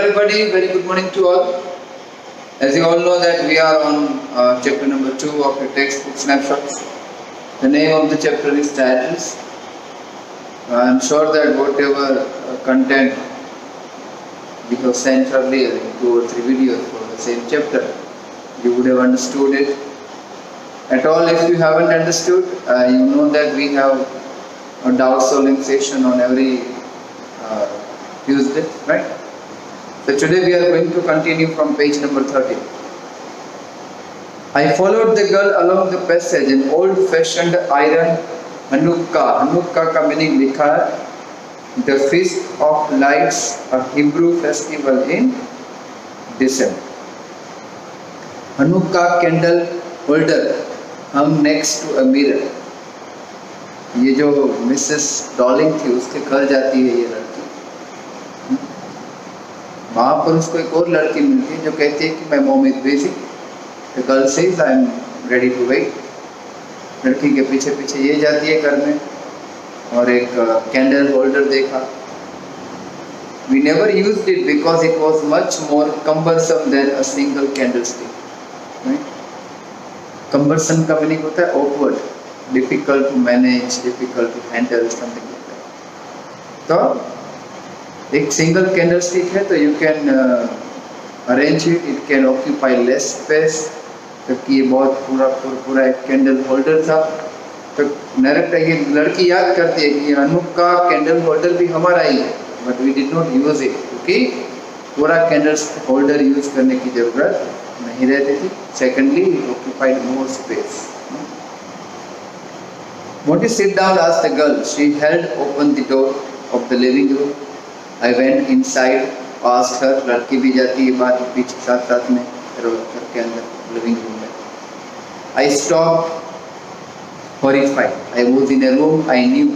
everybody, very good morning to all. As you all know that we are on chapter number 2 of your textbook snapshots. The name of the chapter is titles. I am sure that whatever content we have sent earlier in 2 or 3 videos for the same chapter, you would have understood it. At all, if you haven't understood, you know that we have a doubt solving session on every Tuesday, right? So today we are going to continue from page number 30. I followed the girl along the passage, an old-fashioned iron Hanukkah. Hanukkah का meaning लिखा है the Feast of Lights, a Hebrew festival in December. Hanukkah candle holder hung next to a mirror. ये जो Mrs Dorling थी उसके घर जाती है ये लड़की, वहाँ पर उसको एक और लड़की मिलती है जो कहती है कि मैं mom is busy. The girl says I am ready to wait. लड़की के पीछे पीछे ये जाती है घर में और एक कैंडल होल्डर देखा. We never used it because it was much more cumbersome than a single candle stick. Cumbersome का मीनिंग होता है awkward, difficult to manage, difficult to handle, something like that. तो एक सिंगल कैंडल स्टिक है तो you can arrange it, it can occupy less space. जबकि ये बहुत पूरा एक कैंडल होल्डर था. तो डायरेक्ट ये लड़की याद करती है कि अनुक्का कैंडल होल्डर भी हमारा ही है, but we did not use it क्योंकि पूरा कैंडल होल्डर यूज करने की जरूरत नहीं रहती थी. Secondly it occupied more space. Want to sit down? asked the girl. She held open the door of the living room. I went inside, asked her. लड़की भी जाती है बाहर पीछे साथ साथ में घर के अंदर लिविंग रूम में. I stopped, horrified. I was in a room I knew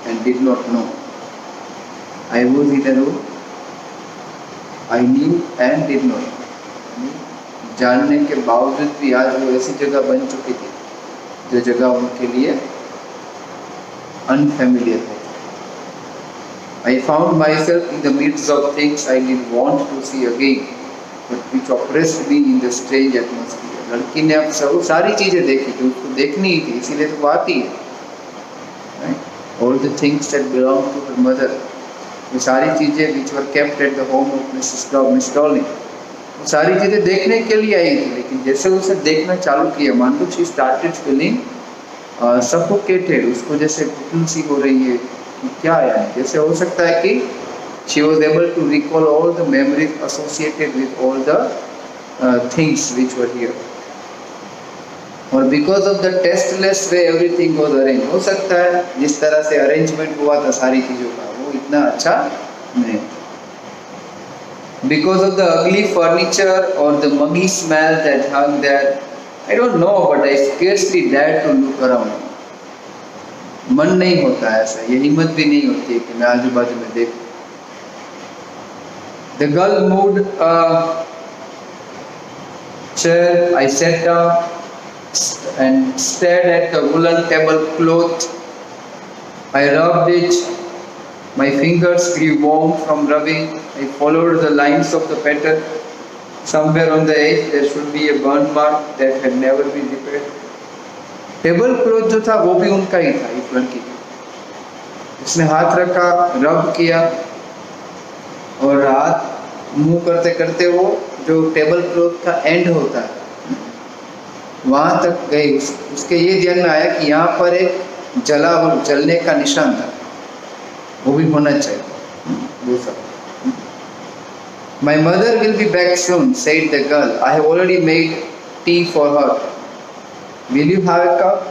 and did not know. I was in a room I knew and did not know. जानने के बावजूद भी आज वो ऐसी जगह बन चुकी थी जो जगह उनके लिए unfamiliar है. I found myself in the midst of things I didn't want to see again, but which oppressed me in the strange atmosphere. लड़की ने अब सब सारी चीजें देखी जो उसको देखनी ही थी, इसीलिए तो आती है. All the things that belonged to her mother, वो सारी चीजें which were kept at the home of Miss Dolly, वो सारी चीजें देखने के लिए आई थी. लेकिन जैसे उसे देखना चालू किया, मान लो she started feeling suffocated. उसको जैसे घुटन सी हो रही है कि क्या है, जैसे हो सकता है कि she was able to recall all the memories associated with all the things which were here. और because of the tasteless way everything was arranged, हो सकता है जिस तरह से अरेंजमेंट हुआ था सारी चीज़ों का वो इतना अच्छा नहीं. Because of the ugly furniture or the muggy smell that hung there, I don't know, but I scarcely dared to look around. मन नहीं होता है ऐसा, ये हिम्मत भी नहीं होती है कि मैं आजू बाजू में देखूं. The girl moved a chair. I sat down and stared at the woolen tablecloth. I rubbed it. My fingers grew warm from rubbing. I followed the lines of the pattern. Somewhere on the edge there should be a burn mark that had never been repaired. Table cloth जो था वो भी उनका ही था, इस लड़की का. उसने हाथ रखा, रब किया और हाथ मुंह करते करते वो जो टेबल क्लॉथ का एंड होता है वहाँ तक गई. उसके ये ध्यान में आया कि यहाँ पर एक जलने का निशान था, वो भी होना चाहिए. वो सब. My mother will be back soon, said the girl. I have already made tea for her. Will you have a cup?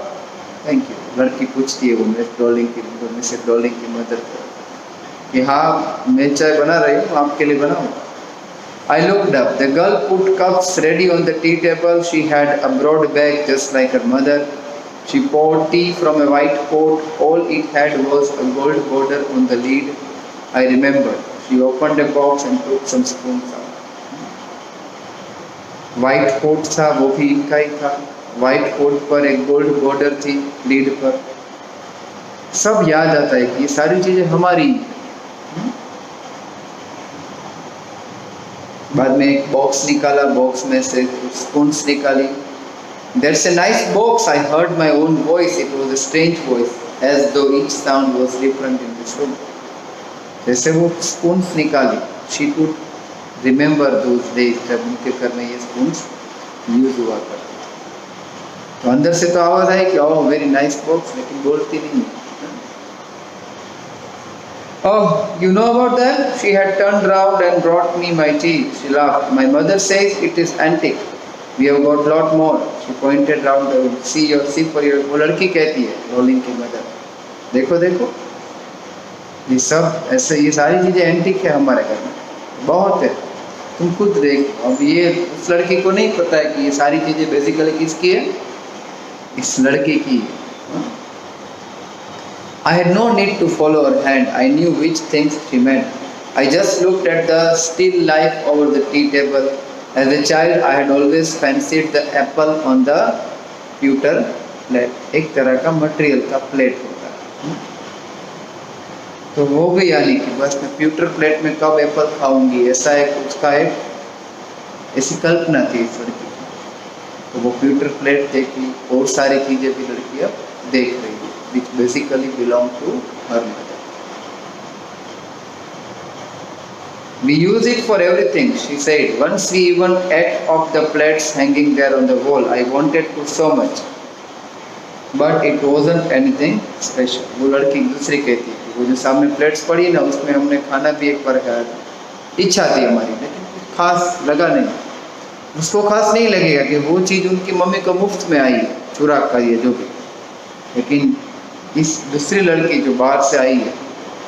Thank you. लड़की पूछती है वो मिसेस डॉलिंग की मदर को कि हाँ मैं चाय बना रही हूँ, आपके लिए बनाऊँ. I looked up. The girl put cups ready on the tea table. She had a broad bag just like her mother. She poured tea from a white pot. All it had was a gold border on the lid. I remembered. She opened a box and took some spoons out. White pot था वो भी इनका ही था. White coat पर एक gold border थी lead पर. सब याद आता है कि ये सारी चीजें हमारी. बाद में एक बॉक्स निकाला, बॉक्स में से स्पून्स निकाली. There's a nice box. I heard my own voice. It was a strange voice, as though each sound was different in this room. जैसे वो स्पून्स निकाली, she could remember those days जब उनके घर में ये स्पून्स यूज हुआ करते. तो अंदर से तो आवाज आई कि ओह वेरी नाइस बॉक्स, लेकिन बोलती नहीं. Oh, you know about that? She had turned round and brought me my tea. She laughed. My mother says it is antique. We have got lot more. She pointed round the room. See for your. वो लड़की कहती है, rolling की mother. देखो देखो, ये सब ऐसे, ये सारी चीजें एंटीक है हमारे घर में, बहुत है. तुम खुद देखो. अब ये उस लड़की को नहीं पता है कि ये सारी चीजें बेसिकली किसकी है, इस लड़के की है. I had no need to follow her hand. I knew which things she meant. I just looked at the still life over the tea table. As a child, I had always fancied the apple on the pewter plate. एक तरह का material का plate होता है. तो वो भी यानी कि बस मैं pewter प्लेट में कब एप्पल खाऊंगी, ऐसा एक उसका एक ऐसी कल्पना थी इस लड़की की. तो वो pewter प्लेट देखी, और सारी चीजें भी लड़की अब देख रही है, which basically belong to her mother. We use it for everything, she said. Once we even ate off the plates hanging there on the wall. I wanted to so much, but it wasn't anything special. वो लड़की दूसरी कहती है, वो जो सामने plates पड़ी ना, उसमें हमने खाना भी एक बार खाया था. इच्छा थी हमारी, लेकिन कुछ खास लगा नहीं. उसको खास नहीं लगेगा कि वो चीज़ उनकी मम्मी को मुफ्त में आई है, चुरा कर ये जो भी. लेकिन इस दूसरी लड़की जो बाहर से आई है,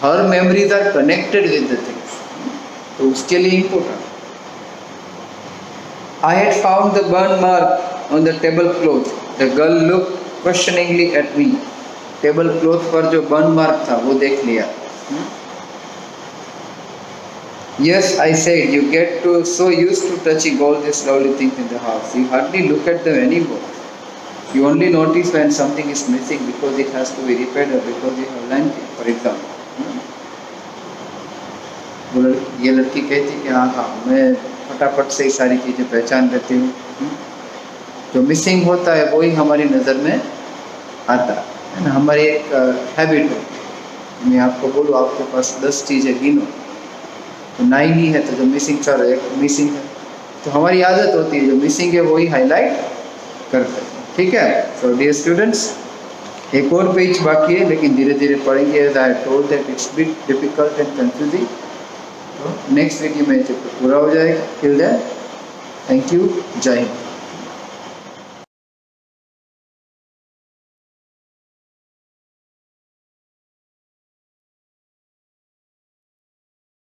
her memories are connected with the things, तो उसके लिए important. I had found the burn mark on the table cloth. The girl looked questioningly at me. Table cloth पर जो बर्न मार्क था वो देख लिया. Yes, I said, you get to so used to touching all these lovely things in the house. You hardly look at them anymore. You only notice when something is missing because it has to be repaired or because you have lent it, for example. ये लड़की कहती कि हाँ हाँ मैं फटाफट से ही सारी चीज़ें पहचान लेती हूँ. जो मिसिंग होता है वही हमारी नज़र में आता है ना. हमारी एक हैबिट होती है. मैं आपको बोलूँ, आपके पास 10 चीज़ें गिनो तो 9 ही है, तो जो मिसिंग सर एक मिसिंग है. तो हमारी आदत होती है जो मिसिंग है वही हाईलाइट करते हैं. ठीक है. सो डियर स्टूडेंट्स, एक और पेज बाकी है, लेकिन धीरे धीरे पढ़ेंगे. As I told that it's bit difficult and confusing. तो नेक्स्ट वीडियो में चैप्टर पूरा हो जाएगा. Till then, thank you. जय हिंद.